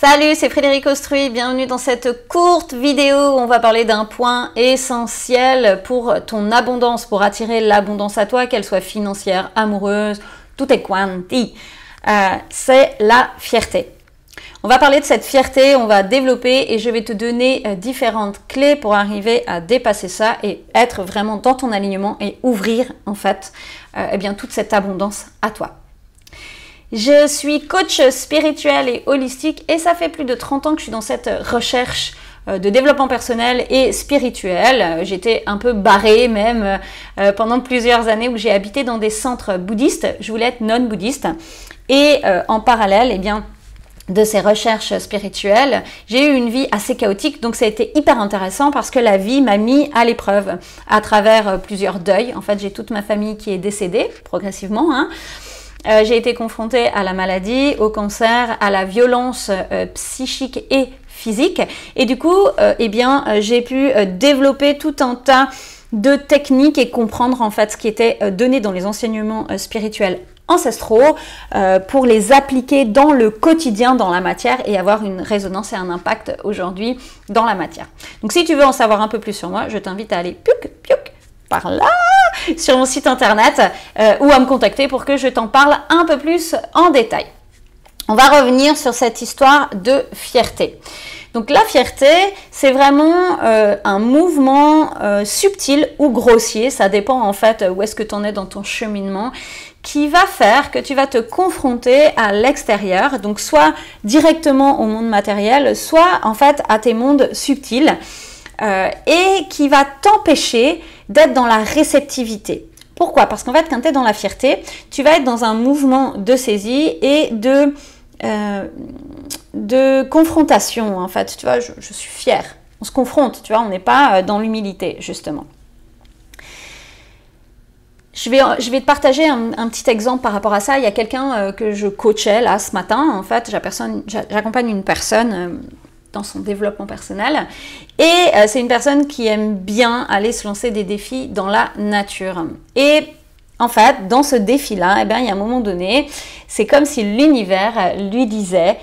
Salut, c'est Frédéric Ostruy, bienvenue dans cette courte vidéo où on va parler d'un point essentiel pour ton abondance, pour attirer l'abondance à toi, qu'elle soit financière, amoureuse, tout est quanti. C'est la fierté. On va parler de cette fierté, on va développer et je vais te donner différentes clés pour arriver à dépasser ça et être vraiment dans ton alignement et ouvrir en fait toute cette abondance à toi. Je suis coach spirituel et holistique et ça fait plus de 30 ans que je suis dans cette recherche de développement personnel et spirituel. J'étais un peu barrée même pendant plusieurs années où j'ai habité dans des centres bouddhistes. Je voulais être non-bouddhiste et en parallèle, de ces recherches spirituelles, j'ai eu une vie assez chaotique, donc ça a été hyper intéressant parce que la vie m'a mis à l'épreuve à travers plusieurs deuils. En fait, j'ai toute ma famille qui est décédée progressivement, j'ai été confrontée à la maladie, au cancer, à la violence psychique et physique. Et du coup, j'ai pu développer tout un tas de techniques et comprendre en fait ce qui était donné dans les enseignements spirituels ancestraux pour les appliquer dans le quotidien, dans la matière et avoir une résonance et un impact aujourd'hui dans la matière. Donc si tu veux en savoir un peu plus sur moi, je t'invite à aller par là sur mon site internet ou à me contacter pour que je t'en parle un peu plus en détail. On va revenir sur cette histoire de fierté. Donc la fierté, c'est vraiment un mouvement subtil ou grossier, ça dépend en fait où est-ce que tu en es dans ton cheminement, qui va faire que tu vas te confronter à l'extérieur, donc soit directement au monde matériel, soit en fait à tes mondes subtils, et qui va t'empêcher d'être dans la réceptivité. Pourquoi? Parce qu'en fait, quand tu es dans la fierté, tu vas être dans un mouvement de saisie et de confrontation, en fait. Tu vois, je suis fière. On se confronte, tu vois, on n'est pas dans l'humilité, justement. Je vais te partager un petit exemple par rapport à ça. Il y a quelqu'un que je coachais là ce matin. En fait, j'accompagne une personne dans son développement personnel. Et c'est une personne qui aime bien aller se lancer des défis dans la nature. Et en fait, dans ce défi-là, il y a un moment donné, c'est comme si l'univers lui disait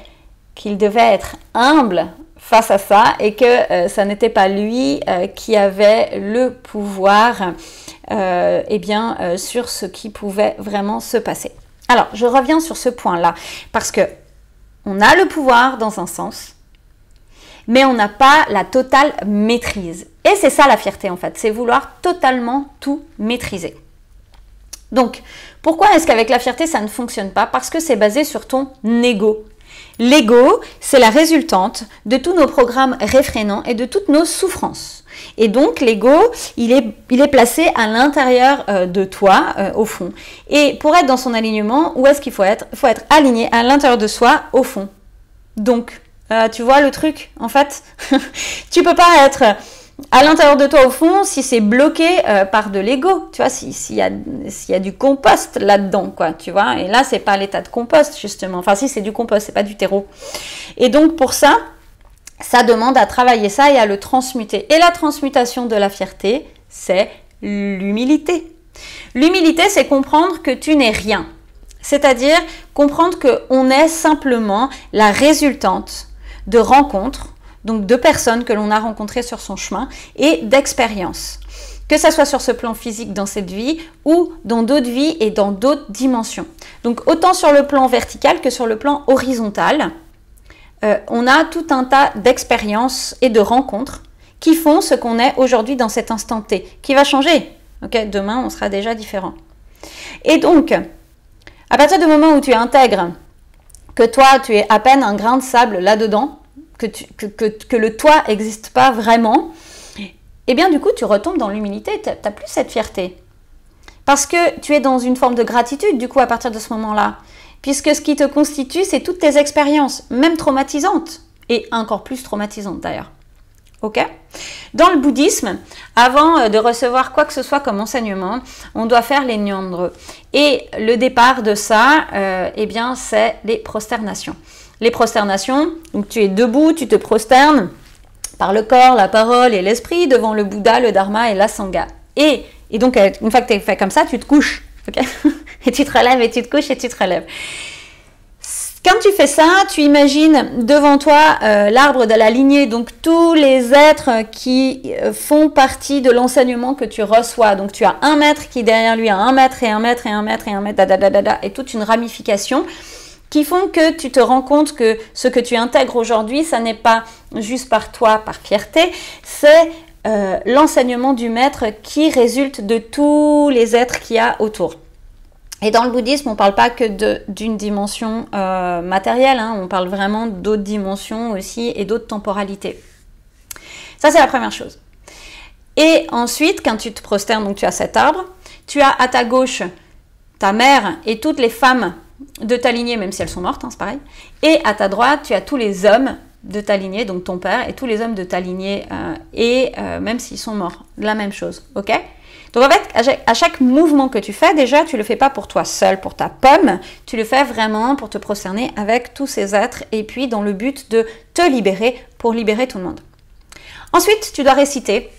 qu'il devait être humble face à ça et que ça n'était pas lui qui avait le pouvoir sur ce qui pouvait vraiment se passer. Alors, je reviens sur ce point-là parce que on a le pouvoir dans un sens, mais on n'a pas la totale maîtrise. Et c'est ça la fierté en fait, c'est vouloir totalement tout maîtriser. Donc, pourquoi est-ce qu'avec la fierté ça ne fonctionne pas? Parce que c'est basé sur ton ego. L'ego, c'est la résultante de tous nos programmes réfrénants et de toutes nos souffrances. Et donc, l'ego, il est placé à l'intérieur de toi, au fond. Et pour être dans son alignement, où est-ce qu'il faut être? Il faut être aligné à l'intérieur de soi, au fond. Donc, tu vois le truc, en fait, tu peux pas être à l'intérieur de toi au fond si c'est bloqué par de l'ego, tu vois, s'il y a du compost là-dedans, quoi, tu vois, et là c'est pas l'état de compost justement, enfin si c'est du compost, c'est pas du terreau. Et donc pour ça, ça demande à travailler ça et à le transmuter. Et la transmutation de la fierté, c'est l'humilité. L'humilité, c'est comprendre que tu n'es rien, c'est-à-dire comprendre qu'on est simplement la résultante de rencontres, donc de personnes que l'on a rencontrées sur son chemin et d'expériences. Que ça soit sur ce plan physique dans cette vie ou dans d'autres vies et dans d'autres dimensions. Donc autant sur le plan vertical que sur le plan horizontal, on a tout un tas d'expériences et de rencontres qui font ce qu'on est aujourd'hui dans cet instant T, qui va changer. Okay, demain, on sera déjà différent. Et donc, à partir du moment où tu intègres que toi, tu es à peine un grain de sable là-dedans, que le toi n'existe pas vraiment, et bien du coup, tu retombes dans l'humilité, tu n'as plus cette fierté. Parce que tu es dans une forme de gratitude, du coup, à partir de ce moment-là. Puisque ce qui te constitue, c'est toutes tes expériences, même traumatisantes, et encore plus traumatisantes d'ailleurs. Ok? Dans le bouddhisme, avant de recevoir quoi que ce soit comme enseignement, on doit faire les nyandres. Et le départ de ça, c'est les prosternations. Les prosternations, donc tu es debout, tu te prosternes par le corps, la parole et l'esprit devant le Bouddha, le Dharma et la Sangha. Et donc, une fois que tu es fait comme ça, tu te couches. Okay? Et tu te relèves et tu te couches et tu te relèves. Quand tu fais ça, tu imagines devant toi l'arbre de la lignée, donc tous les êtres qui font partie de l'enseignement que tu reçois. Donc tu as un maître qui derrière lui a un maître et un maître et un maître et un maître, et toute une ramification qui font que tu te rends compte que ce que tu intègres aujourd'hui, ça n'est pas juste par toi, par fierté, c'est l'enseignement du maître qui résulte de tous les êtres qu'il y a autour. Et dans le bouddhisme, on ne parle pas que d'une dimension matérielle, hein, on parle vraiment d'autres dimensions aussi et d'autres temporalités. Ça, c'est la première chose. Et ensuite, quand tu te prosternes, donc tu as cet arbre, tu as à ta gauche ta mère et toutes les femmes de ta lignée, même si elles sont mortes, hein, c'est pareil. Et à ta droite, tu as tous les hommes de ta lignée, donc ton père, et tous les hommes de ta lignée, même s'ils sont morts, la même chose, ok? Donc en fait, à chaque mouvement que tu fais, déjà, tu ne le fais pas pour toi seul, pour ta pomme, tu le fais vraiment pour te prosterner avec tous ces êtres et puis dans le but de te libérer, pour libérer tout le monde. Ensuite, tu dois réciter.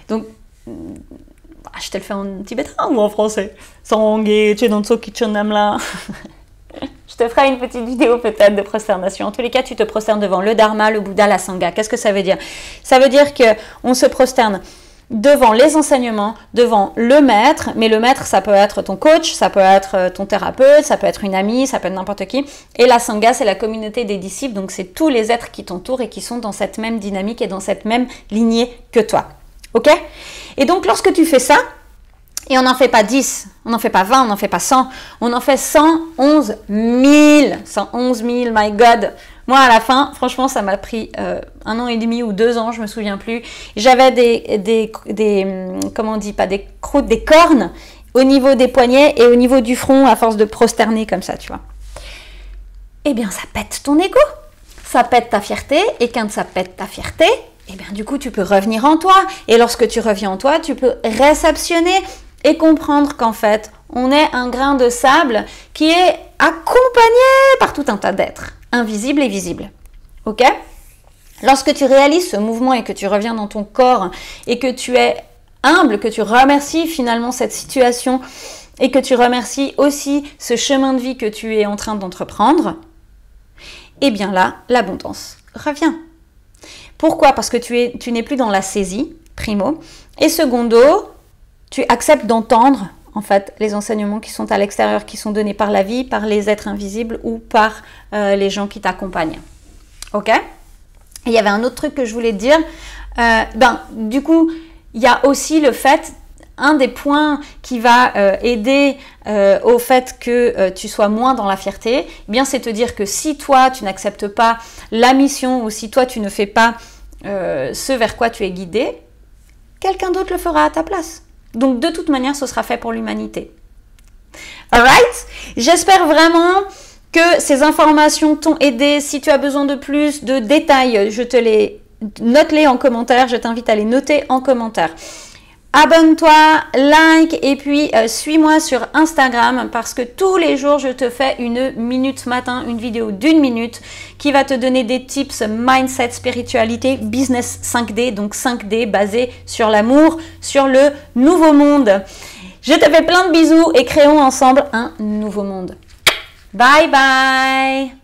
Donc, je te le fais en tibétain ou en français? Sangé, Chenonso Kichonamla. Je te ferai une petite vidéo peut-être de prosternation. En tous les cas, tu te prosternes devant le Dharma, le Bouddha, la Sangha. Qu'est-ce que ça veut dire? Ça veut dire qu'on se prosterne devant les enseignements, devant le maître, mais le maître, ça peut être ton coach, ça peut être ton thérapeute, ça peut être une amie, ça peut être n'importe qui. Et la Sangha, c'est la communauté des disciples, donc c'est tous les êtres qui t'entourent et qui sont dans cette même dynamique et dans cette même lignée que toi. Ok? Et donc, lorsque tu fais ça, et on n'en fait pas 10, on n'en fait pas 20, on n'en fait pas 100, on en fait 111 000. 111 000, my God! Moi, à la fin, franchement, ça m'a pris 1 an et demi ou 2 ans, je me souviens plus. J'avais comment on dit, pas des croûtes, des cornes au niveau des poignets et au niveau du front à force de prosterner comme ça, tu vois. Eh bien, ça pète ton ego, ça pète ta fierté, et quand ça pète ta fierté, eh bien, du coup, tu peux revenir en toi. Et lorsque tu reviens en toi, tu peux réceptionner et comprendre qu'en fait, on est un grain de sable qui est accompagné par tout un tas d'êtres, invisibles et visibles. Ok? Lorsque tu réalises ce mouvement et que tu reviens dans ton corps et que tu es humble, que tu remercies finalement cette situation et que tu remercies aussi ce chemin de vie que tu es en train d'entreprendre, eh bien là, l'abondance revient. Pourquoi? Parce que tu n'es plus dans la saisie, primo, et secondo, tu acceptes d'entendre en fait les enseignements qui sont à l'extérieur, qui sont donnés par la vie, par les êtres invisibles ou par les gens qui t'accompagnent. Ok? Et il y avait un autre truc que je voulais te dire. Du coup, il y a aussi le fait, un des points qui va aider au fait que tu sois moins dans la fierté, eh bien c'est te dire que si toi tu n'acceptes pas la mission ou si toi tu ne fais pas ce vers quoi tu es guidé, quelqu'un d'autre le fera à ta place. Donc de toute manière, ce sera fait pour l'humanité. Alright? J'espère vraiment que ces informations t'ont aidé. Si tu as besoin de plus de détails, note-les en commentaire. Je t'invite à les noter en commentaire. Abonne-toi, like et puis suis-moi sur Instagram parce que tous les jours, je te fais une minute matin, une vidéo d'1 minute qui va te donner des tips mindset, spiritualité, business 5D, donc 5D basé sur l'amour, sur le nouveau monde. Je te fais plein de bisous et créons ensemble un nouveau monde. Bye bye!